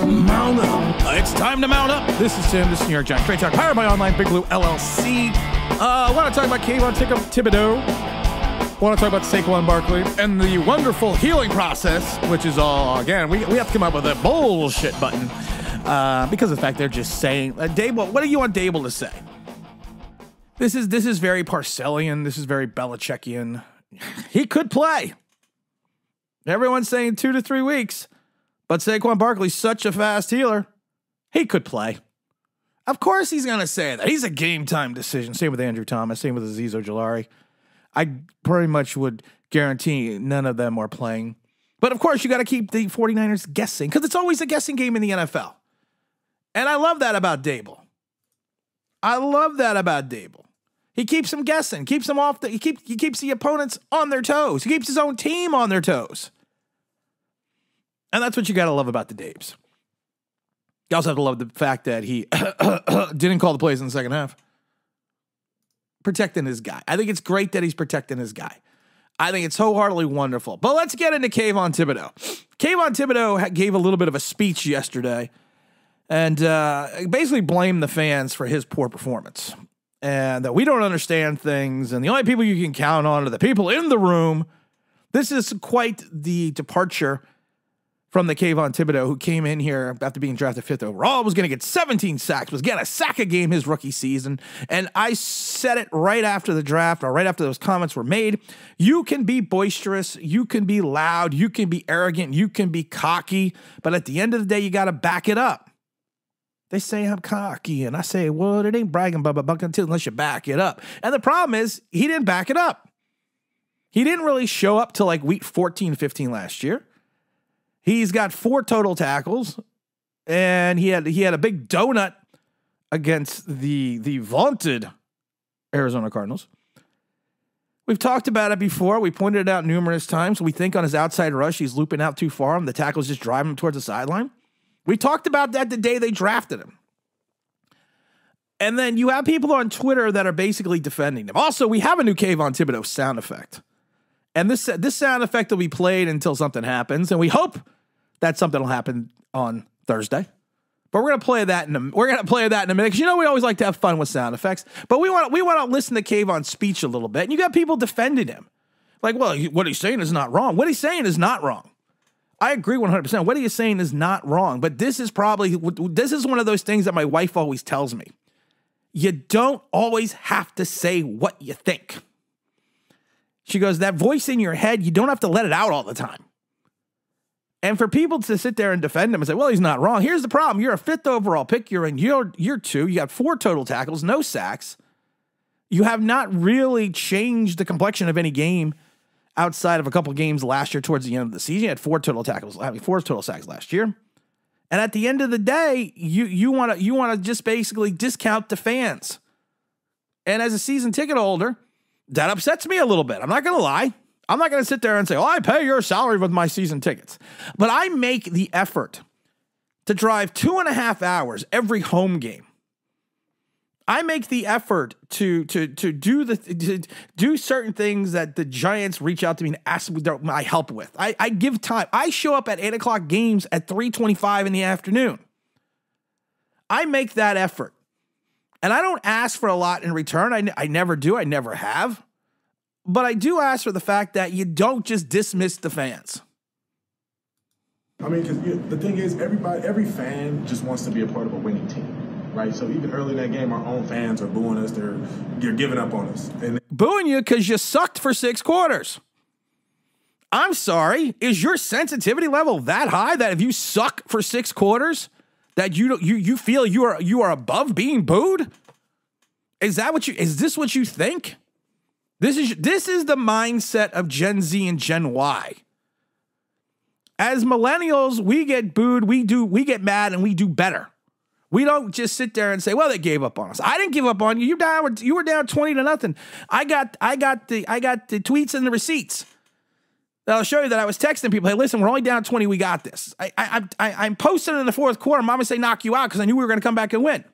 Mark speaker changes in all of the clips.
Speaker 1: Mount up. It's time to mount up. This is Tim. This is New York Giants Trade Talk, powered by Online Big Blue LLC. I want to talk about Kayvon Thibodeaux. I want to talk about Saquon Barkley and the wonderful healing process, which is all, again, we have to come up with a bullshit button because of the fact they're just saying, Dable, what do you want Dable to say? This is very Parcellian. This is very Belichickian. He could play. Everyone's saying 2 to 3 weeks, but Saquon Barkley's such a fast healer. He could play. Of course he's going to say that. He's a game-time decision. Same with Andrew Thomas. Same with Azeez Ojulari. I pretty much would guarantee none of them are playing. But, of course, you got to keep the 49ers guessing because it's always a guessing game in the NFL. And I love that about Dable. He keeps them guessing, keeps them off he keeps the opponents on their toes. He keeps his own team on their toes. And that's what you got to love about the Dabes. You also have to love the fact that he didn't call the plays in the second half. Protecting his guy. I think it's great that he's protecting his guy. I think it's wholeheartedly wonderful. But let's get into Kayvon Thibodeaux. Kayvon Thibodeaux gave a little bit of a speech yesterday and basically blamed the fans for his poor performance. And that we don't understand things, and the only people you can count on are the people in the room. This is quite the departure from the Kayvon Thibodeaux who came in here after being drafted 5th overall, was going to get 17 sacks, was getting a sack a game his rookie season. And I said it right after the draft, or right after those comments were made. You can be boisterous, you can be loud, you can be arrogant, you can be cocky, but at the end of the day, you got to back it up. They say I'm cocky, and I say, well, it ain't bragging about unless you back it up. And the problem is, he didn't back it up. He didn't really show up till like week 14, 15 last year. He's got 4 total tackles, and he had a big donut against the vaunted Arizona Cardinals. We've talked about it before. We pointed it out numerous times. We think on his outside rush, he's looping out too far, and the tackle's just driving him towards the sideline. We talked about that the day they drafted him. And then you have people on Twitter that are basically defending him. Also, we have a new Kayvon Thibodeaux sound effect. And this sound effect will be played until something happens. And we hope that something will happen on Thursday. But we're going to play that in a minute. Because you know we always like to have fun with sound effects. But we want to listen to Kayvon's speech a little bit. And you got people defending him. Like, well, what he's saying is not wrong. What he's saying is not wrong. I agree 100%. What he is saying is not wrong, but this is one of those things that my wife always tells me. You don't always have to say what you think. She goes, that voice in your head, you don't have to let it out all the time. And for people to sit there and defend him and say, well, he's not wrong. Here's the problem. You're a 5th overall pick. You're in year 2. You got 4 total tackles, no sacks. You have not really changed the complexion of any game outside of a couple games last year towards the end of the season. You had 4 total sacks last year. And at the end of the day, you want to just basically discount the fans. And as a season ticket holder, that upsets me a little bit. I'm not going to lie. I'm not going to sit there and say, oh, I pay your salary with my season tickets. But I make the effort to drive 2.5 hours every home game. I make the effort to do certain things that the Giants reach out to me and ask me my help with. I give time. I show up at 8 o'clock games at 3:25 in the afternoon. I make that effort. And I don't ask for a lot in return. I never do. I never have. But I do ask for the fact that you don't just dismiss the fans.
Speaker 2: I mean, because the thing is, every fan just wants to be a part of a winning team. Right, so even early in that game, our own fans are booing us. They're giving up on us. And
Speaker 1: booing you because you sucked for 6 quarters. I'm sorry. Is your sensitivity level that high that if you suck for 6 quarters, that you feel you are above being booed? Is this what you think? This is the mindset of Gen Z and Gen Y. As millennials, we get booed, we get mad, and we do better. We don't just sit there and say, well, they gave up on us. I didn't give up on you. You were down 20-0. I got the tweets and the receipts. I'll show you that I was texting people, hey, listen, we're only down 20. We got this. I'm posting in the 4th quarter. Mama say knock you out because I knew we were going to come back and win.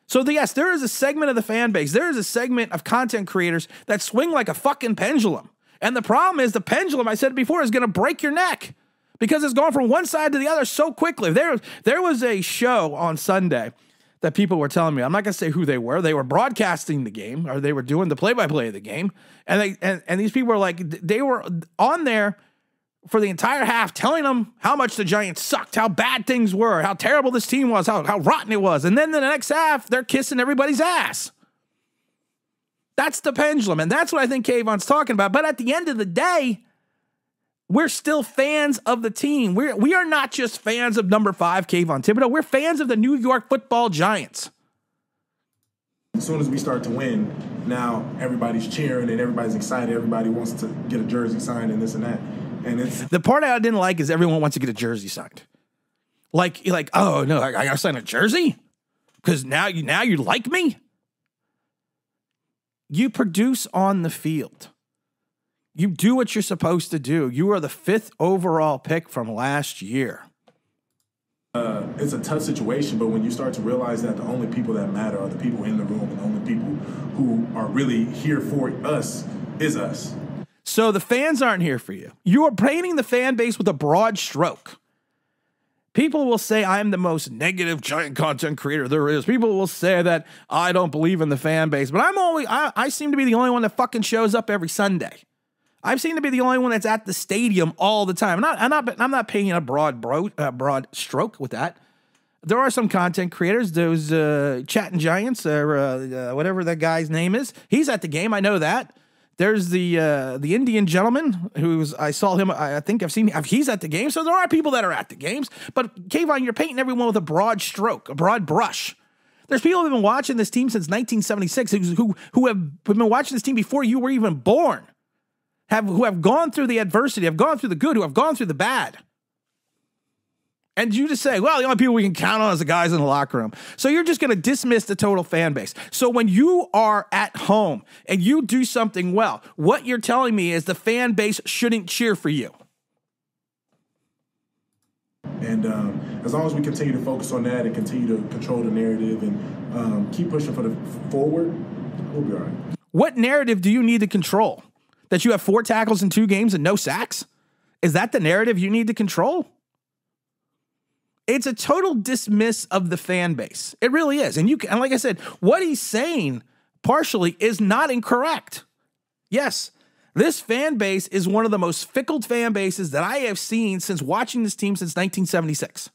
Speaker 1: So yes, there is a segment of the fan base. There is a segment of content creators that swing like a fucking pendulum. And the problem is the pendulum, I said it before, is going to break your neck. because it's gone from one side to the other so quickly. There was a show on Sunday that people were telling me, I'm not going to say who they were. They were broadcasting the game, or they were doing the play-by-play of the game. And these people were like, they were on there for the entire half telling them how much the Giants sucked, how bad things were, how terrible this team was, how rotten it was. And then in the next half, they're kissing everybody's ass. That's the pendulum. And that's what I think Kayvon's talking about. But at the end of the day, we're still fans of the team. We are not just fans of number 5, Kayvon Thibodeaux. We're fans of the New York Football Giants.
Speaker 2: As soon as we start to win, now everybody's cheering and everybody's excited. Everybody wants to get a jersey signed and this and that. And it's
Speaker 1: the part I didn't like is everyone wants to get a jersey signed. Like, oh no, I gotta sign a jersey because now you like me. You produce on the field. You do what you're supposed to do. You are the 5th overall pick from last year.
Speaker 2: It's a tough situation, but when you start to realize that the only people that matter are the people in the room, and the only people who are really here for us is us.
Speaker 1: So the fans aren't here for you. You are painting the fan base with a broad stroke. People will say I'm the most negative Giant content creator there is. People will say that I don't believe in the fan base, but I seem to be the only one that fucking shows up every Sunday. I seem to be the only one that's at the stadium all the time. I'm not painting a broad stroke with that. There are some content creators, those Chatting Giants or whatever that guy's name is. He's at the game. I know that. There's the Indian gentleman I saw him. I think I've seen. He's at the game. So there are people that are at the games. But Kayvon, you're painting everyone with a broad stroke, a broad brush. There's people who have been watching this team since 1976 who have been watching this team before you were even born. Who have gone through the adversity, have gone through the good, who have gone through the bad. And you just say, well, the only people we can count on is the guys in the locker room. So you're just going to dismiss the total fan base. So when you are at home and you do something well, what you're telling me is the fan base shouldn't cheer for you.
Speaker 2: And as long as we continue to focus on that and continue to control the narrative and keep pushing forward, we'll be all right.
Speaker 1: What narrative do you need to control? That you have 4 tackles in 2 games and no sacks? Is that the narrative you need to control? It's a total dismiss of the fan base. It really is. And like I said, what he's saying partially is not incorrect. Yes, this fan base is one of the most fickle fan bases that I have seen since watching this team since 1976.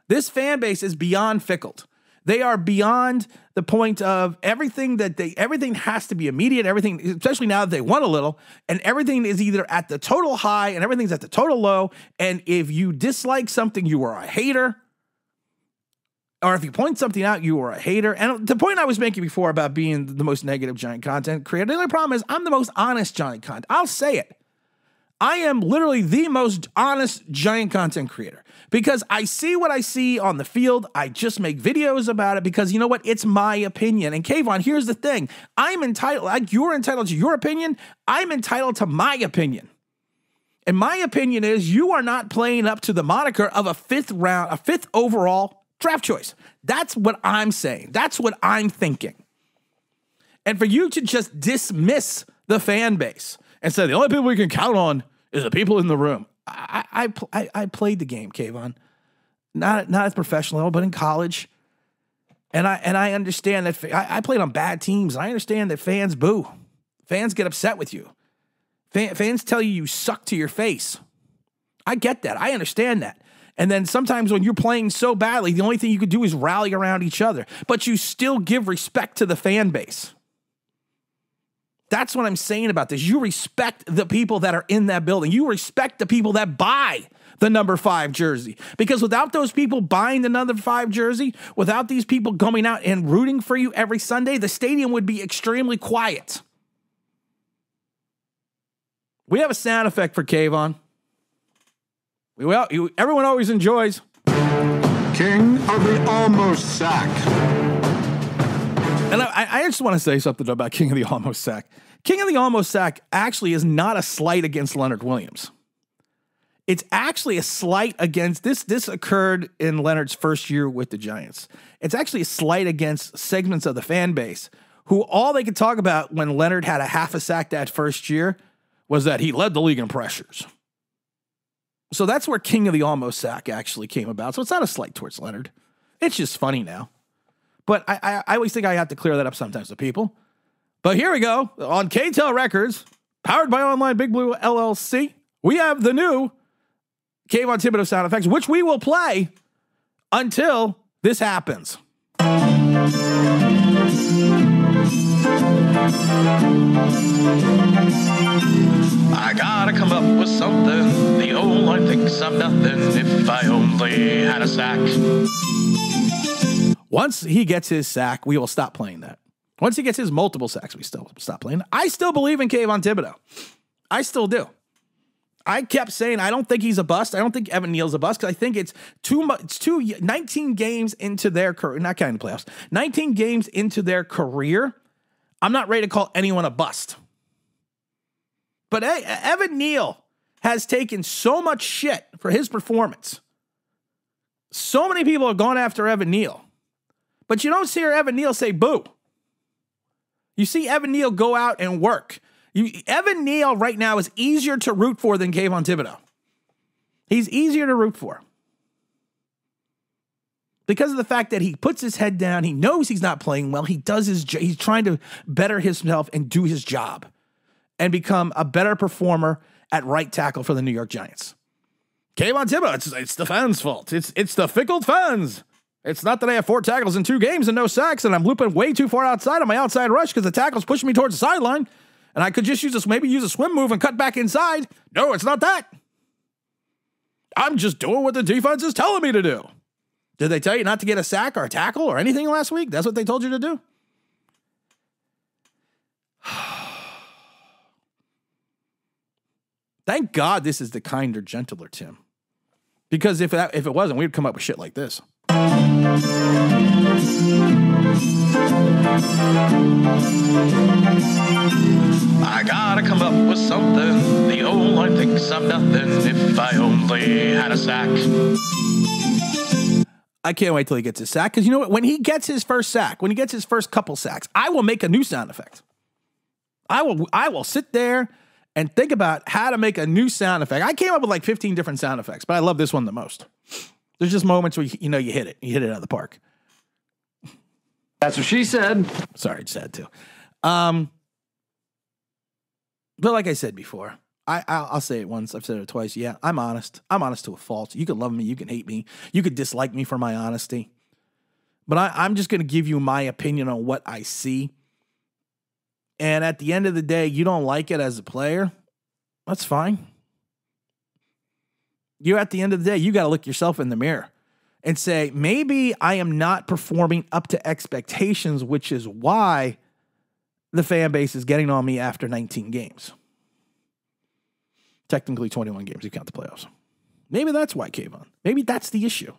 Speaker 1: This fan base is beyond fickle. They are beyond the point of everything has to be immediate, everything, especially now that they won a little, and everything is either at the total high and everything's at the total low. And if you dislike something, you are a hater. Or if you point something out, you are a hater. And the point I was making before about being the most negative Giant content creator, the only problem is I'm the most honest Giant content. I'll say it. I am literally the most honest Giant content creator because I see what I see on the field. I just make videos about it because you know what? It's my opinion. And Kayvon, here's the thing. I'm entitled, like you're entitled to your opinion. I'm entitled to my opinion. And my opinion is you are not playing up to the moniker of a 5th overall draft choice. That's what I'm saying. That's what I'm thinking. And for you to just dismiss the fan base and say the only people we can count on is the people in the room. I played the game, Kayvon, not at professional level, but in college, and I understand that I played on bad teams. And I understand that fans boo, fans get upset with you, fans tell you suck to your face. I get that. I understand that. And then sometimes when you're playing so badly, the only thing you could do is rally around each other, but you still give respect to the fan base. That's what I'm saying about this. You respect the people that are in that building. You respect the people that buy the number 5 jersey. Because without those people buying the number 5 jersey, without these people coming out and rooting for you every Sunday, the stadium would be extremely quiet. We have a sound effect for Kayvon. Everyone always enjoys.
Speaker 3: King of the almost sack.
Speaker 1: And I just want to say something about King of the Almost Sack. King of the Almost Sack actually is not a slight against Leonard Williams. It's actually a slight against this occurred in Leonard's first year with the Giants. It's actually a slight against segments of the fan base who all they could talk about when Leonard had a half a sack that first year was that he led the league in pressures. So that's where King of the Almost Sack actually came about. So it's not a slight towards Leonard. It's just funny now. But I always think I have to clear that up sometimes with people. But here we go. On KTEL Records, powered by Online Big Blue LLC, we have the new Kayvon Thibodeaux sound effects, which we will play until this happens.
Speaker 4: I gotta come up with something. The old line thinks I'm nothing if I only had a sack.
Speaker 1: Once he gets his sack, we will stop playing that. Once he gets his multiple sacks, we still stop playing. I still believe in Kayvon Thibodeaux. I still do. I kept saying I don't think he's a bust. I don't think Evan Neal's a bust because I think it's too much. It's 19 games into their career, not counting the playoffs. 19 games into their career. I'm not ready to call anyone a bust. But hey, Evan Neal has taken so much shit for his performance. So many people have gone after Evan Neal. But you don't see Evan Neal say boo. You see Evan Neal go out and work. Evan Neal right now is easier to root for than Kayvon Thibodeaux. He's easier to root for. Because of the fact that he puts his head down, he knows he's not playing well, he's trying to better himself and do his job and become a better performer at right tackle for the New York Giants. Kayvon Thibodeaux, it's the fans' fault. It's the fickle fans. It's not that I have 4 tackles in 2 games and no sacks, and I'm looping way too far outside on my outside rush because the tackle's pushing me towards the sideline, and I could just use a swim move and cut back inside. No, it's not that. I'm just doing what the defense is telling me to do. Did they tell you not to get a sack or a tackle or anything last week? That's what they told you to do? Thank God this is the kinder, gentler Tim. Because if it wasn't, we'd come up with shit like this.
Speaker 4: I gotta come up with something. The old line thinks I'm nothing if I only had a sack.
Speaker 1: I can't wait till he gets his sack. Because you know what? When he gets his first sack, when he gets his first couple sacks, I will make a new sound effect. I will sit there and think about how to make a new sound effect. I came up with like 15 different sound effects, but I love this one the most. There's just moments where you hit it. You hit it out of the park.
Speaker 5: That's what she said.
Speaker 1: Sorry, it's sad too. But like I said before, I'll say it once. I've said it twice. Yeah, I'm honest. I'm honest to a fault. You can love me. You can hate me. You could dislike me for my honesty. But I'm just going to give you my opinion on what I see. And at the end of the day, you don't like it as a player. That's fine. At the end of the day, you got to look yourself in the mirror and say, maybe I am not performing up to expectations, which is why the fan base is getting on me after 19 games. Technically 21 games, you count the playoffs. Maybe that's why, Kayvon. Maybe that's the issue.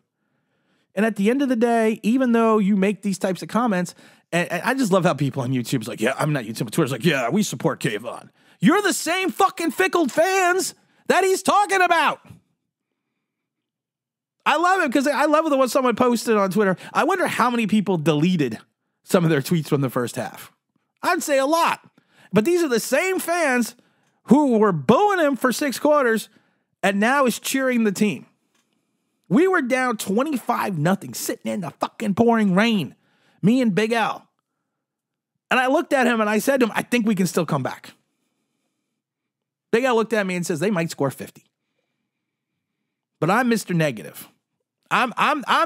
Speaker 1: And at the end of the day, even though you make these types of comments, and I just love how people on YouTube is like, yeah, I'm not YouTube, but Twitter's like, yeah, we support Kayvon. You're the same fucking fickle fans that he's talking about. I love it because I love what someone posted on Twitter. I wonder how many people deleted some of their tweets from the first half. I'd say a lot. But these are the same fans who were booing him for 6 quarters and now is cheering the team. We were down 25-0, sitting in the fucking pouring rain. Me and Big Al. And I looked at him and I said to him, I think we can still come back. Big Al looked at me and says, they might score 50. But I'm Mr. Negative. I'm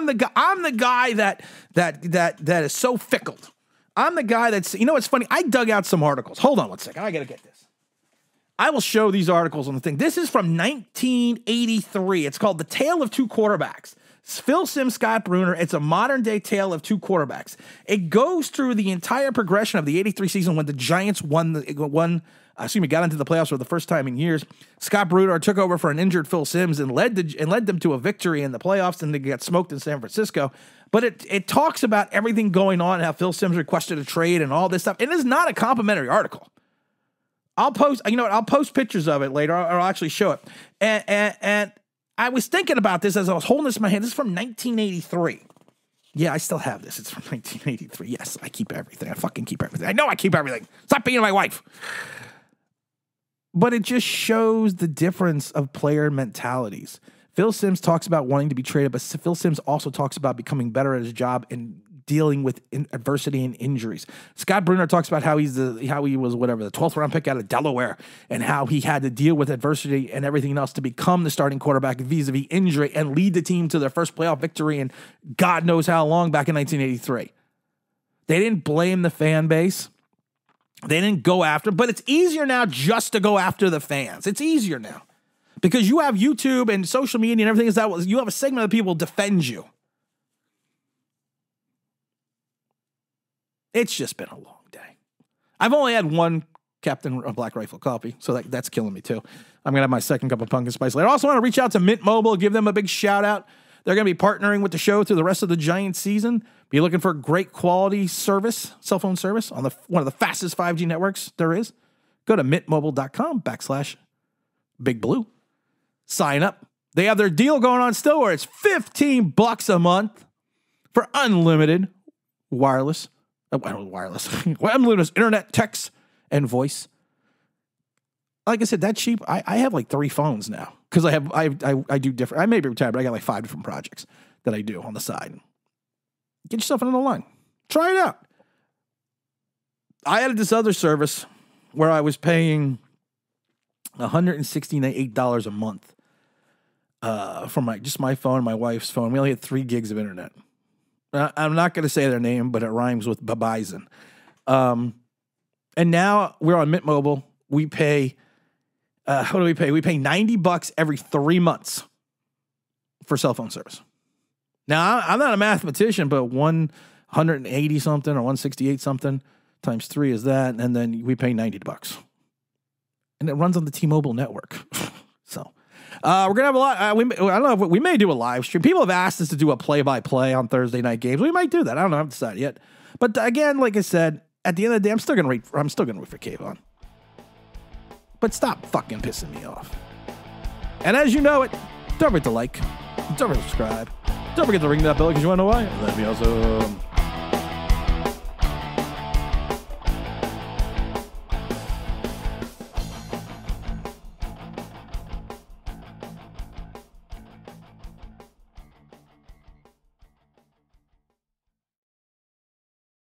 Speaker 1: the guy that is so fickle. I'm the guy that's, it's funny. I dug out some articles. Hold on one second. I got to get this. I will show these articles on the thing. This is from 1983. It's called The Tale of Two Quarterbacks. It's Phil Simms, Scott Bruner. It's a modern day tale of two quarterbacks. It goes through the entire progression of the 83 season when the Giants got into the playoffs for the first time in years. Scott Bruner took over for an injured Phil Simms and led them to a victory in the playoffs, and they got smoked in San Francisco. But it talks about everything going on, how Phil Simms requested a trade and all this stuff. It is not a complimentary article. I'll post pictures of it later, or I'll actually show it. And I was thinking about this as I was holding this in my hand. This is from 1983. Yeah, I still have this. It's from 1983. Yes, I keep everything. I fucking keep everything. I know I keep everything. Stop being my wife. But it just shows the difference of player mentalities. Phil Simms talks about wanting to be traded, but Phil Simms also talks about becoming better at his job and dealing with adversity and injuries. Scott Brunner talks about how he was the 12th round pick out of Delaware, and how he had to deal with adversity and everything else to become the starting quarterback vis-a-vis injury and lead the team to their first playoff victory in God knows how long back in 1983. They didn't blame the fan base. They didn't go after, but it's easier now just to go after the fans. It's easier now because you have YouTube and social media and everything. You have a segment of people defend you. It's just been a long day. I've only had one Captain Black Rifle coffee, so that's killing me too. I'm going to have my second cup of pumpkin spice later. I also want to reach out to Mint Mobile, give them a big shout out. They're going to be partnering with the show through the rest of the Giants season. Be looking for great quality service, cell phone service on one of the fastest 5G networks there is. Go to mintmobile.com/Big Blue. Sign up. They have their deal going on still where it's $15 a month for unlimited wireless. Unlimited internet, text, and voice. Like I said, that cheap. I have like 3 phones now because I do different. I may be retired, but I got like 5 different projects that I do on the side. Get yourself another line. Try it out. I had this other service where I was paying $168 a month for my phone and my wife's phone. We only had 3 gigs of internet. I'm not going to say their name, but it rhymes with Babison. And now we're on Mint Mobile. We pay, what do we pay? We pay $90 every 3 months for cell phone service. Now, I'm not a mathematician, but 180 something or 168 something times 3 is that. And then we pay $90. And it runs on the T-Mobile network. So we're going to have a lot. I don't know if we may do a live stream. People have asked us to do a play-by-play on Thursday night games. We might do that. I don't know. I haven't decided yet. But again, like I said, at the end of the day, I'm still going to root for Kayvon. But stop fucking pissing me off. And as you know it, don't forget to like, don't forget to subscribe, don't forget to ring that bell because you want to know why. That'd be awesome.